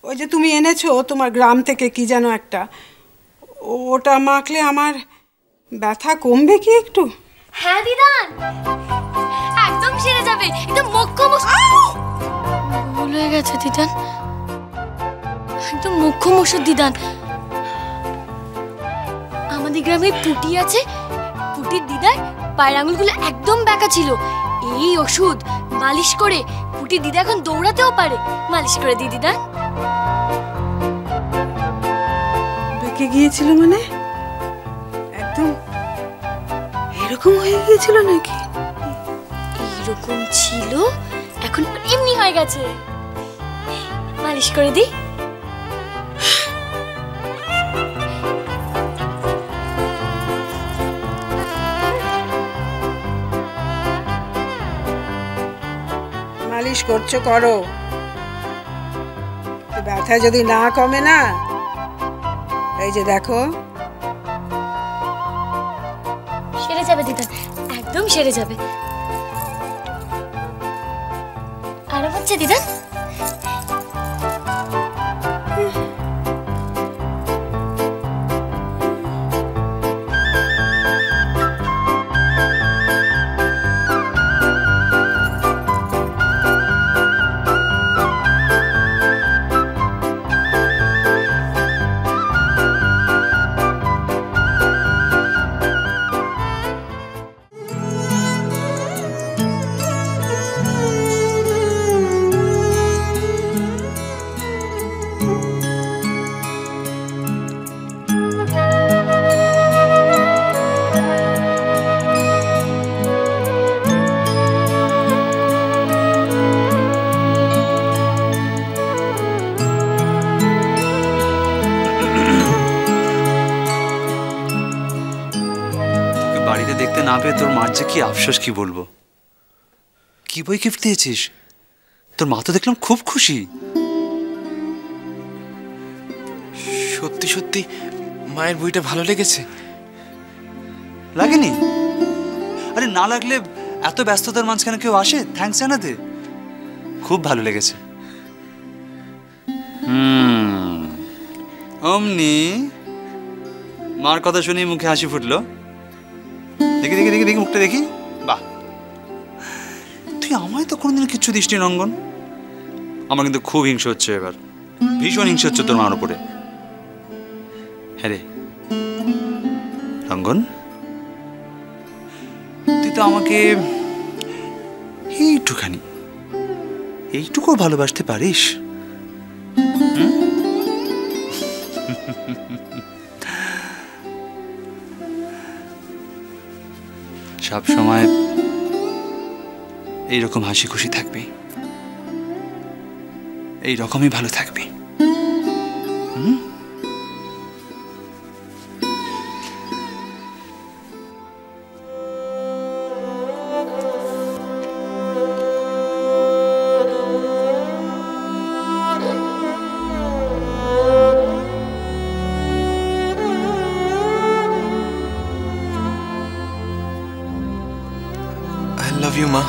ওই যে তুমি এনেছো তোমার গ্রাম থেকে কি যেন একটা, ওটা মাখলে আমার ব্যথা কমবে কি একটু? হ্যাঁ দিদান, একদম সেরে যাবে, একদম ভুল হয়ে গেছে দিদান, একদম মোক্ষম ওষুধ দিদান। আমাদের গ্রামে পুটি আছে, পুটির দিদার পায়ের আঙুলগুলো একদম বাঁকা ছিল। এই ওষুধ মালিশ করে পুটির দিদা এখন দৌড়াতেও পারে। মালিশ করে দি দিদান। বেঁকে গিয়েছিল মানে একদম এরকম হয়ে গিয়েছিল নাকি? এইরকম ছিল, এখন এমনি হয়ে গেছে। মালিশ করে দি। মালিশ করছো করো, ব্যথা যদি না কমে না, এই যে দেখো সেরে যাবে দিদা, একদম সেরে যাবে। আরাম হচ্ছে দিদা? বাড়িতে দেখতে না পেয়ে তোর মার যে কি আফসোস, কি বলবো। কি বই গিফট দিয়েছিস? তোর মা তো দেখলাম খুব খুশি। সত্যি সত্যি মায়ের বইটা ভালো লেগেছে? লাগেনি? আরে না লাগলে এত ব্যস্ততার মাঝখানে কেউ আসে থ্যাঙ্কস জানাতে? খুব ভালো লেগেছে। অমনি মার কথা শুনি মুখে হাসি ফুটলো। দেখি দেখি দেখি দেখি মুখটা দেখি। বাহ, তুই আমায় তো কোনোদিন কিচ্ছু দিসনি রঙ্গন। আমার কিন্তু খুব হিংসা হচ্ছে এবার, ভীষণ হিংসা হচ্ছে তোর মার উপরে। হ্যাঁ রে রঙ্গন, তুই তো আমাকে এইটুকু ভালোবাসতে পারিস? সব সময় এইরকম হাসি খুশি থাকবি, এইরকমই ভালো থাকবি। I love you, Ma.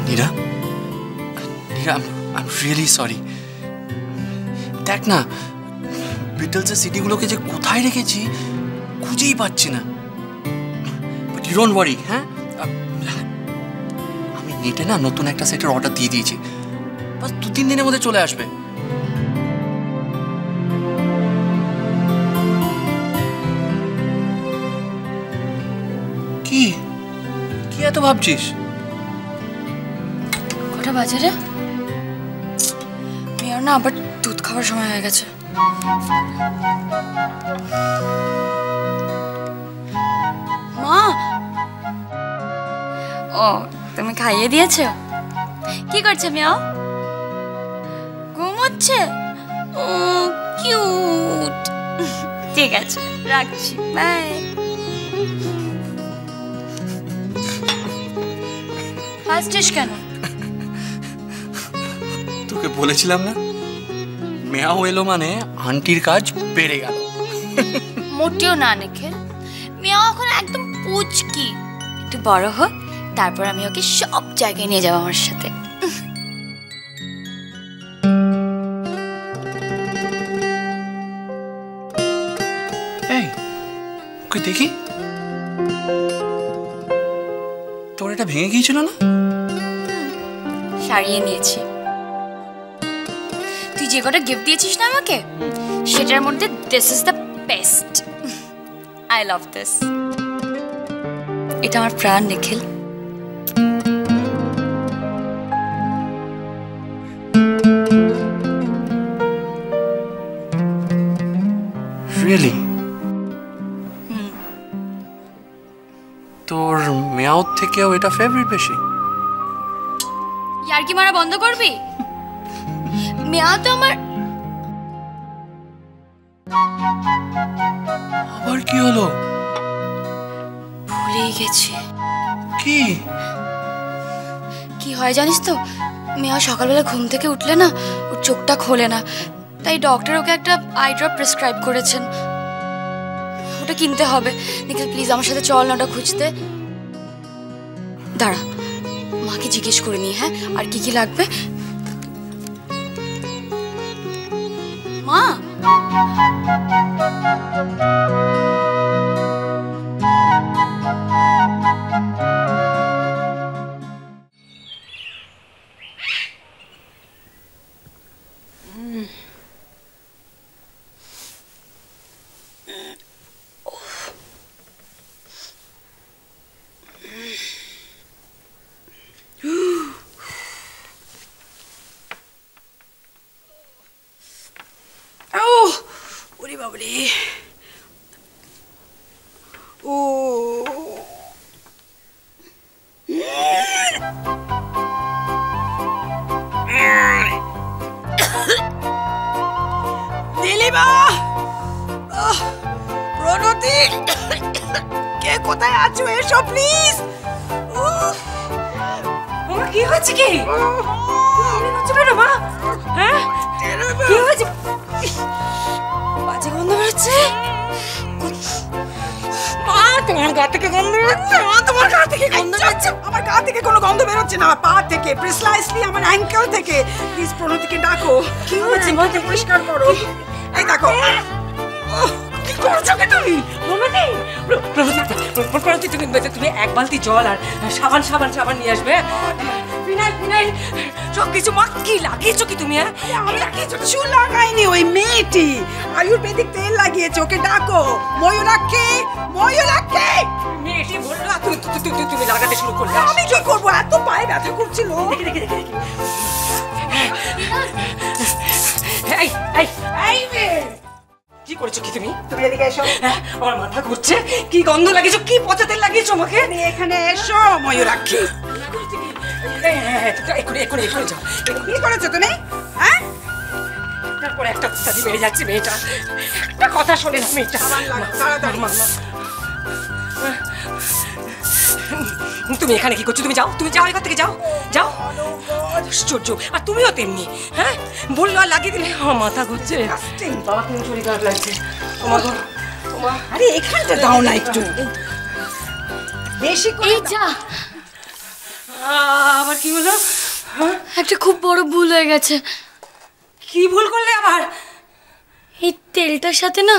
Nira, I'm really sorry. দেখ না, বিটলসের সিডিগুলোকে যে কোথায় রেখেছি খুঁজেই পাচ্ছি না। বাট ইউ ডোন্ট ওয়ারি, হ্যাঁ? আমি নেটে না নতুন একটা সেটের অর্ডার দিয়ে দিয়েছি, বাস 2-3 দিনের মধ্যে চলে আসবে। কি কি এত ভাবছিস? কটা বাজে রে? মেয়ের না আবার দুধ খাওয়ার সময় হয়ে গেছে। মা, ও তুমি খাইয়ে দিয়েছো? কি করছে মেয়াও? ঘুমোচ্ছে? ও কিউট। ঠিক আছে, রাখছি, বাই। হাসছিস কেন? তোকে বলেছিলাম না, মেয়াও এলো মানে আন্টির কাজ বেড়ে গেল। মোটেও না নিখিল, মেয়াও এখন একদম পুচকি। একটু বড় হোক, তারপর আমি ওকে সব জায়গায় নিয়ে যাবো আমার সাথে। দেখি তোর এটা ভেঙে গিয়েছিল না? সারিয়ে নিয়েছি। তুই যে কটা গিফট দিয়েছিস না আমাকে, সেটার মধ্যে this is the best. I love this. এটা আমার প্রাণ নিখিল। রিয়েলি? তোর মেয়াও থেকেও এটা ফেভারিট বেশি? ইয়ার্কি মারা বন্ধ করবি? মেয়া তো আমার। আবার কি হলো? ভুলেই গেছি। কি কি হয় জানিস তো, মেয়া সকালবেলা ঘুম থেকে উঠলে না ওর চোখটা খোলে না, তাই ডক্টর ওকে একটা আই ড্রপ প্রেসক্রাইব করেছেন। ওটা কিনতে হবে। নিখিল প্লিজ আমার সাথে চল না ওটা খুঁজতে। দাঁড়া, মাকে জিজ্ঞেস করে নি। হ্যাঁ, আর কি কি লাগবে? মা, ওরে বাবরে, ও নীলিমা, প্রণতি, কে কোথায় আছো? এসো প্লিজ। কি হচ্ছে? কি হচ্ছে মা? হ্যাঁ, কি হয়েছে? বাজে গন্ধ বেরোচ্ছে। মা, তোমার গা থেকে গন্ধ বেরোচ্ছে। মা, তোমার গা থেকে গন্ধ বেরোচ্ছে। আমার গা থেকে কোনো গন্ধ বেরোচ্ছে না, পা থেকে, প্রিসাইসলি আমার অ্যাঙ্কেল থেকে। প্লিজ প্রণতিকে ডাকো। কি হয়েছে মা? পরিষ্কার করো। এই দেখো। কি করছো কে তুমি? প্রণতি, তুমি এক বালতি জল আর সাবান নিয়ে আসবে। ফিনাইল সব কিছু। মা, কি লাগিয়েছো কি তুমি? আমি কিছু লাগাইনি, ওই মেয়েটি আয়ুর্বেদিক তেল লাগিয়েছে। ওকে ডাকো। ময়ূরাক্ষী, মেয়েটি বললো তুমি লাগাতে শুরু করলে। আমি কি করবো? এত পায়ে ব্যথা করছিল। দেখি। এই মেয়ে, কি করেছো কি তুমি? তুমি এদিকে এসো। আমার মাথা ঘুরছে। কি গন্ধ লাগিয়েছো? কি পচা তেল লাগিয়েছো আমাকে? তুমি এখানে এসো ময়ূরাক্ষী। এক্ষুনি যাও। কি করেছো তুমি? হ্যাঁ, তারপরে একটা উস্তাদি বেড়ে যাচ্ছে মেয়েটা। একটা কথা শোনে না মেয়েটা। তাড়াতাড়ি। তুমি এখানে কি করছো? তুমি যাও এখান থেকে যাও। আশ্চর্য। আর তুমিও তেমনি। হ্যাঁ, বললো আর লাগিয়ে দিলে। আমার মাথা ঘুরছে। বাবা, তুমি শরীর খারাপ লাগছে। আরে এখানটা দাও না একটু বেশি করে। এই যা, আবার কি হলো? একটা খুব বড় ভুল হয়ে গেছে। কি ভুল করলে আবার? এই তেলটার সাথে না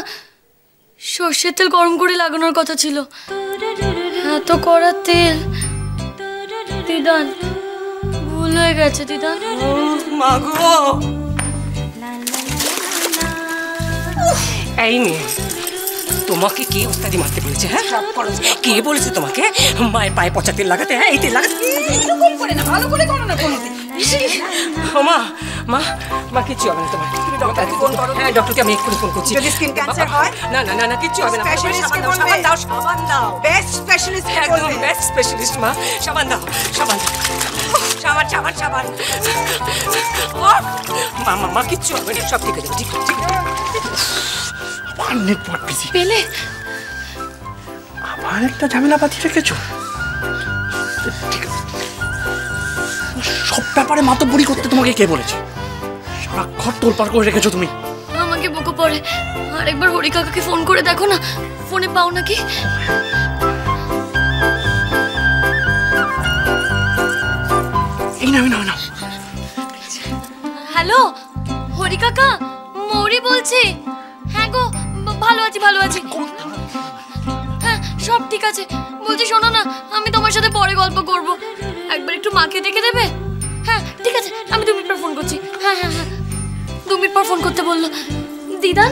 সর্ষের তেল গরম করে লাগানোর কথা ছিল। এত কড়া তেল। দিদান, ভুল হয়ে গেছে দিদান। মা গো, এই মেয়ে, তোমাকে কে ওস্তাদি মারতে বলেছে? হ্যাঁ, কে বলেছে তোমাকে মায়ের পায়ে পচা তেল লাগাতে? হ্যাঁ, এই তেল লাগাতে এরকম করে না, ভালো করে করো না প্রণতি। মা কিচ্ছু হবে না তোমার। তুমি ডক্টরকে ফোন করো। হ্যাঁ, ডক্টরকে আমি এক্ষুনি ফোন করছি। যদি স্কিন ক্যান্সার হয়? না, কিচ্ছু হবে না। স্পেশালিস্টকে বলবে। সাবান দাও। বেস্ট স্পেশালিস্ট একদম বলবে। Best specialist. মা, সাবান দাও। সাবান। মা কিচ্ছু হবে না, সব ঠিক আছে। ঠিক নেটওয়ার্ক বিজি। পেলে আবার একটা ঝামেলা বাঁধিয়ে রেখেছো। ঠিক আছে, সব ব্যাপারে মাতব্বরি করতে তোমাকে কে বলেছে? সারা ঘর তোলপাড় করে রেখেছো তুমি। আমাকে বকো পড়ে। আরেকবার হরি কাকাকে ফোন করে দেখো না, ফোনে পাও নাকি? এই না। হ্যালো হরি কাকা, মৌরি বলছি। হ্যাঁ গো, ভালো আছি। সব ঠিক আছে। বলছি শোনো না, আমি তোমার সাথে পরে গল্প করব, একবার একটু মাকে ডেকে দেবে? হ্যাঁ ঠিক আছে, আমি 2 মিনিট পর ফোন করছি। হ্যাঁ হ্যাঁ হ্যাঁ, 2 মিনিট পর ফোন করতে বললো। দিদান,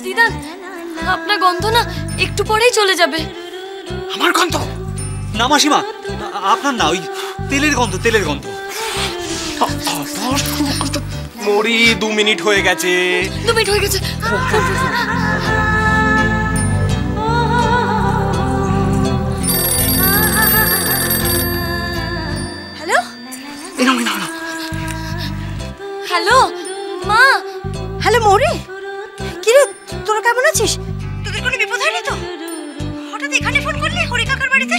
দিদান, আপনার গন্ধ না একটু পরেই চলে যাবে। আমার গন্ধ? না মাসিমা, আপনার না, ওই তেলের গন্ধ, তেলের গন্ধ। মরি 2 মিনিট হয়ে গেছে। 2 মিনিট হয়ে গেছে। হ্যালো হ্যালো মা। হ্যালো মৌরি, কিরে তোরা কেমন আছিস? তোদের কোনো বিপদ হয়নি তো? হঠাৎ এখানে ফোন করলি হরি কাকার বাড়িতে?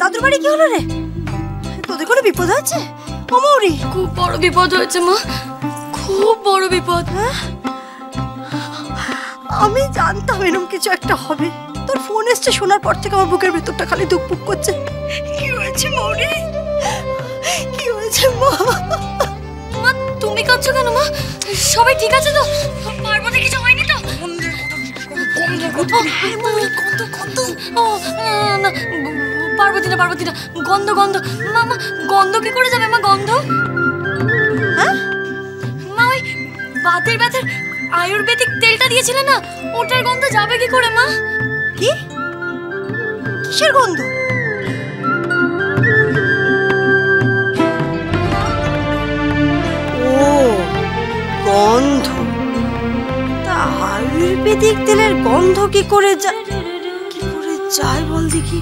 দাদুর বাড়ি কি হলো রে? তোদের কোনো বিপদ হয়েছে? ও মৌরি, খুব বড় বিপদ হয়েছে মা, খুব বড় বিপদ। আমি জানতাম এরকম কিছু একটা হবে। তোর ফোন এসছে শোনার পর থেকে আমার বুকের ভেতরটা খালি ধুকপুক করছে। কি হয়েছে মৌরি? কি হয়েছে মা? মা তুমি কাঁদছো কেন মা? সবাই ঠিক আছে তো? পার্বতী কিছু হয়নি তো? না, পার্বতী না, পার্বতী না, গন্ধ গন্ধ। মা মা, গন্ধ কি করে যাবে মা? গন্ধ মা, ওই বাতের ব্যথার আয়ুর্বেদিক তেলটা দিয়েছিলে না, ওটার গন্ধ যাবে কি করে মা? কি? কিসের গন্ধ? ও গন্ধ। তা আয়ুর্বেদিক তেলের গন্ধ কি করে যায় বল দেখি।